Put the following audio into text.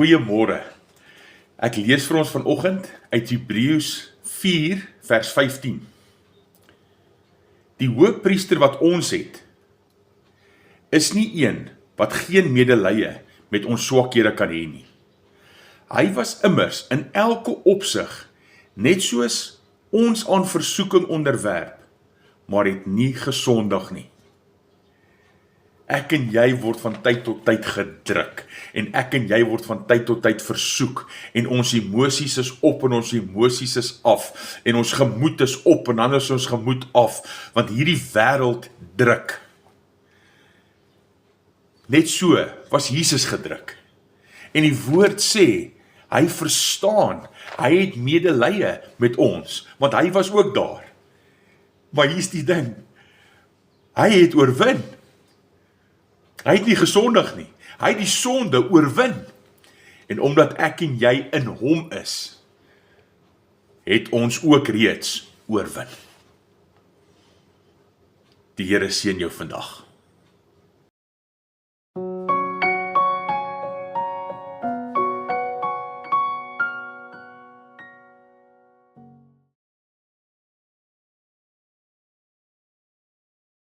Goeiemôre. Ek lees vir ons vanoggend uit Hebreërs 4 vers 15. Die hoëpriester wat ons het, is nie een wat geen medelee met ons swakhede kan hê nie. Hy was immers in elke opsig net soos ons aan versoeking onderwerp, maar het nie gesondig nie. Ek en jy word van tyd tot tyd gedruk, en ek en jy word van tyd tot tyd versoek, en ons emosies is op en ons emosies is af, en ons gemoed is op en dan is ons gemoed af, want hierdie wêreld druk. Net so was Jesus gedruk, en die woord sê, hy verstaan, hy het medelee met ons, want hy was ook daar. Maar hier's die ding, hy het oorwin. Hy het nie gesondig nie. Hy het die sonde oorwin. En omdat ek en jy in hom is, het ons ook reeds oorwin. Die Here seën jou vandag.